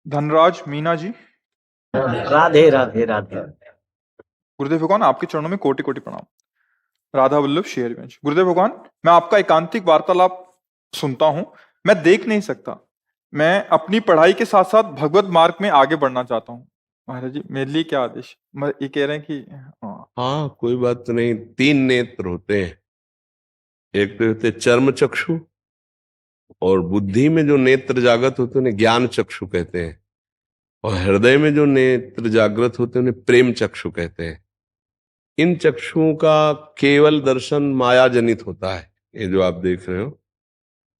धनराज मीना जी, राधे राधे राधे। गुरुदेव भगवान आपके चरणों में कोटि कोटि प्रणाम। राधा वल्लभ शेरगंज। गुरुदेव भगवान, मैं आपका एकांतिक वार्तालाप सुनता हूं। मैं देख नहीं सकता। मैं अपनी पढ़ाई के साथ साथ भगवत मार्ग में आगे बढ़ना चाहता हूं। महाराज जी, मेरे लिए क्या आदेश? ये कह रहे हैं कि हाँ, कोई बात तो नहीं। 3 नेत्र होते हैं। एक तो होते चर्म चक्षु, और बुद्धि में जो नेत्र जागृत होते हैं उन्हें ज्ञान चक्षु कहते हैं, और हृदय में जो नेत्र जागृत होते हैं उन्हें प्रेम चक्षु कहते हैं। इन चक्षुओं का केवल दर्शन माया जनित होता है, ये जो आप देख रहे हो।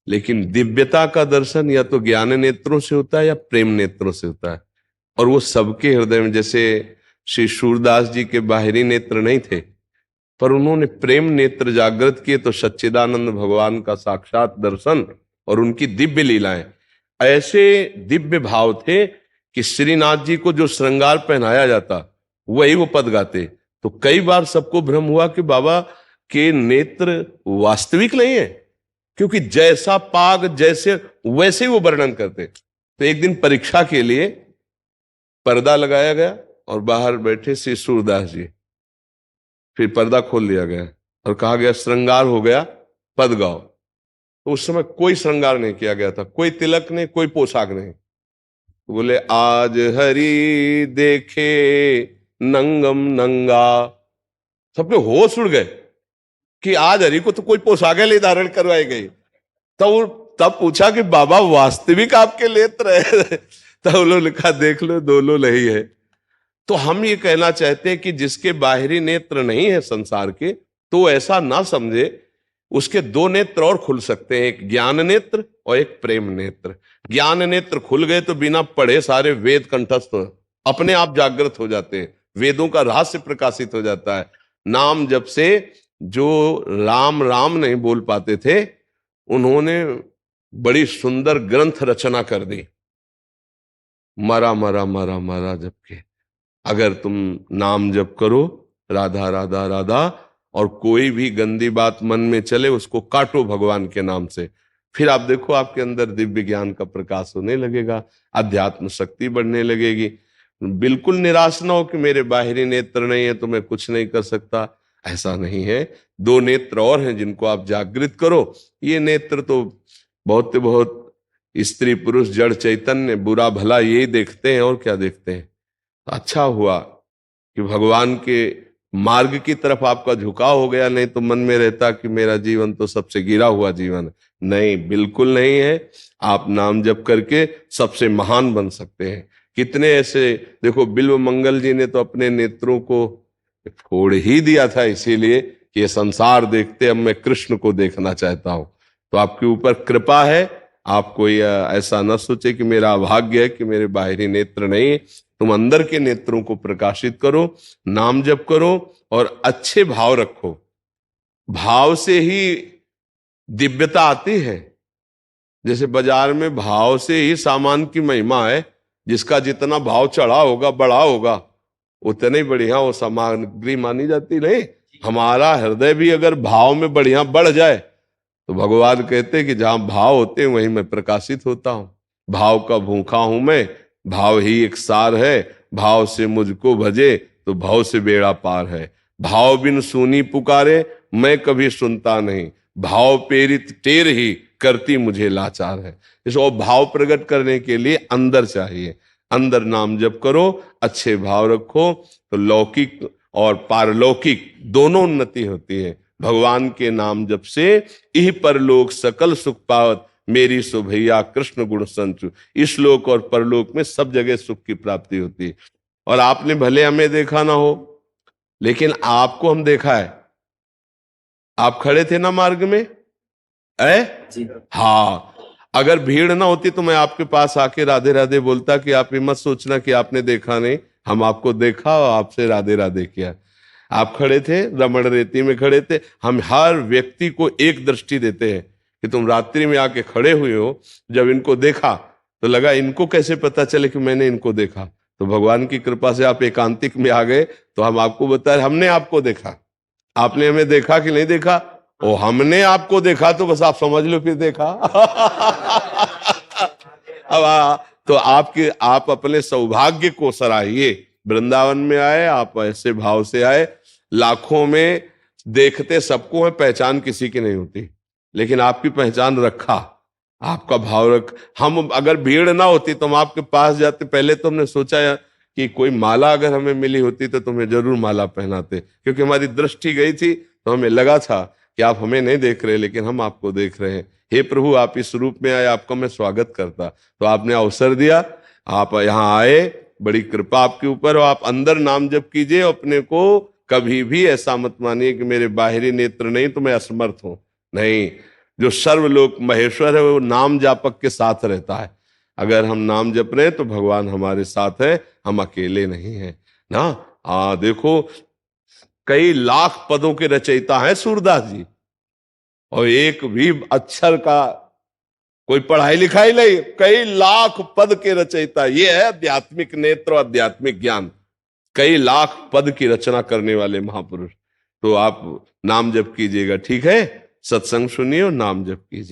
लेकिन दिव्यता का दर्शन या तो ज्ञान नेत्रों से होता है या प्रेम नेत्रों से होता है, और वो सबके हृदय में। जैसे श्री सूरदास जी के बाहरी नेत्र नहीं थे, पर उन्होंने प्रेम नेत्र जागृत किए तो सच्चिदानंद भगवान का साक्षात दर्शन और उनकी दिव्य लीलाएं। ऐसे दिव्य भाव थे कि श्रीनाथ जी को जो श्रृंगार पहनाया जाता वही वो पद गाते। तो कई बार सबको भ्रम हुआ कि बाबा के नेत्र वास्तविक नहीं है, क्योंकि जैसा पाग जैसे वैसे ही वो वर्णन करते। तो एक दिन परीक्षा के लिए पर्दा लगाया गया और बाहर बैठे श्री सूरदास जी। फिर पर्दा खोल दिया गया और कहा गया श्रृंगार हो गया, पद गाओ। तो उस समय कोई श्रृंगार नहीं किया गया था, कोई तिलक नहीं, कोई पोशाक नहीं। तो बोले आज हरि देखे नंगम नंगा। सबके होश उड़ गए कि आज हरि को तो कोई पोशाकें नहीं धारण करवाई गई। तब पूछा कि बाबा वास्तविक आपके नेत्र है? तब उन्होंने लिखा देख लो दोनों नहीं है। तो हम ये कहना चाहते हैं कि जिसके बाहरी नेत्र नहीं है संसार के, तो ऐसा ना समझे, उसके 2 नेत्र और खुल सकते हैं, एक ज्ञान नेत्र और एक प्रेम नेत्र। ज्ञान नेत्र खुल गए तो बिना पढ़े सारे वेद कंठस्थ अपने आप जागृत हो जाते हैं, वेदों का रहस्य प्रकाशित हो जाता है। नाम जब से जो राम राम नहीं बोल पाते थे, उन्होंने बड़ी सुंदर ग्रंथ रचना कर दी, मरा मरा मरा मरा जबकि। अगर तुम नाम जप करो राधा राधा राधा, और कोई भी गंदी बात मन में चले उसको काटो भगवान के नाम से, फिर आप देखो आपके अंदर दिव्य ज्ञान का प्रकाश होने लगेगा, अध्यात्म शक्ति बढ़ने लगेगी। बिल्कुल निराश ना हो कि मेरे बाहरी नेत्र नहीं है तो मैं कुछ नहीं कर सकता, ऐसा नहीं है। 2 नेत्र और हैं जिनको आप जागृत करो। ये नेत्र तो बहुत स्त्री पुरुष जड़ चैतन्य बुरा भला यही देखते हैं, और क्या देखते हैं। अच्छा हुआ कि भगवान के मार्ग की तरफ आपका झुकाव हो गया, नहीं तो मन में रहता कि मेरा जीवन तो सबसे गिरा हुआ जीवन है। नहीं, बिल्कुल नहीं है। आप नाम जप करके सबसे महान बन सकते हैं। कितने ऐसे देखो, बिल्व मंगल जी ने तो अपने नेत्रों को फोड़ ही दिया था, इसीलिए कि ये संसार देखते अब मैं कृष्ण को देखना चाहता हूं। तो आपके ऊपर कृपा है। आप कोई ऐसा न सोचे कि मेरा अभाग्य है कि मेरे बाहरी नेत्र नहीं। तुम अंदर के नेत्रों को प्रकाशित करो, नाम जप करो और अच्छे भाव रखो। भाव से ही दिव्यता आती है। जैसे बाजार में भाव से ही सामान की महिमा है। जिसका जितना भाव चढ़ा होगा, बढ़ा होगा, उतने ही बढ़िया वो सामग्री मानी जाती। नहीं, हमारा हृदय भी अगर भाव में बढ़िया बढ़ जाए तो भगवान कहते कि जहां भाव होते हैं वहीं मैं प्रकाशित होता हूं। भाव का भूखा हूं मैं, भाव ही एक सार है। भाव से मुझको भजे तो भाव से बेड़ा पार है। भाव बिन सुनी पुकारे मैं कभी सुनता नहीं, भाव प्रेरित टेर ही करती मुझे लाचार है। इसको भाव प्रकट करने के लिए अंदर चाहिए। अंदर नाम जप करो, अच्छे भाव रखो, तो लौकिक और पारलौकिक दोनों उन्नति होती है। भगवान के नाम जप से इह परलोक सकल सुख पावत, मेरी सुभैया कृष्ण गुण संचु। इस लोक और परलोक में सब जगह सुख की प्राप्ति होती है। और आपने भले हमें देखा ना हो, लेकिन आपको हम देखा है। आप खड़े थे ना मार्ग में, हाँ। अगर भीड़ ना होती तो मैं आपके पास आके राधे राधे बोलता कि आप ये मत सोचना कि आपने देखा नहीं, हम आपको देखा और आपसे राधे राधे किया। आप खड़े थे, रमण रेती में खड़े थे। हम हर व्यक्ति को एक दृष्टि देते हैं कि तुम रात्रि में आके खड़े हुए हो। जब इनको देखा तो लगा इनको कैसे पता चले कि मैंने इनको देखा। तो भगवान की कृपा से आप एकांतिक में आ गए तो हम आपको बताए हमने आपको देखा। आपने हमें देखा कि नहीं देखा? ओ, हमने आपको देखा तो बस आप समझ लो फिर देखा। अब तो आप अपने सौभाग्य को सराहिए। वृंदावन में आए, आप ऐसे भाव से आए। लाखों में देखते सबको है, पहचान किसी की नहीं होती, लेकिन आपकी पहचान रखा, आपका भाव रख। हम अगर भीड़ ना होती तो हम आपके पास जाते। पहले तो हमने सोचा कि कोई माला अगर हमें मिली होती तो तुम्हें जरूर माला पहनाते, क्योंकि हमारी दृष्टि गई थी तो हमें लगा था कि आप हमें नहीं देख रहे, लेकिन हम आपको देख रहे हैं। हे प्रभु, आप इस रूप में आए, आपका मैं स्वागत करता। तो आपने अवसर दिया, आप यहाँ आए, बड़ी कृपा आपके ऊपर। और आप अंदर नाम जप कीजिए। अपने को कभी भी ऐसा मत मानिए कि मेरे बाहरी नेत्र नहीं तो मैं असमर्थ हूं। नहीं, जो सर्वलोक महेश्वर है वो नाम जापक के साथ रहता है। अगर हम नाम जप रहे हैं तो भगवान हमारे साथ है, हम अकेले नहीं हैं ना। देखो, कई लाख पदों के रचयिता हैं सूरदास जी, और एक भी अक्षर का कोई पढ़ाई लिखाई नहीं, कई लाख पद के रचयिता। ये है आध्यात्मिक नेत्र, आध्यात्मिक ज्ञान। कई लाख पद की रचना करने वाले महापुरुष। तो आप नाम जप कीजिएगा, ठीक है? सत्संग सुनिए और नाम जप कीजिए।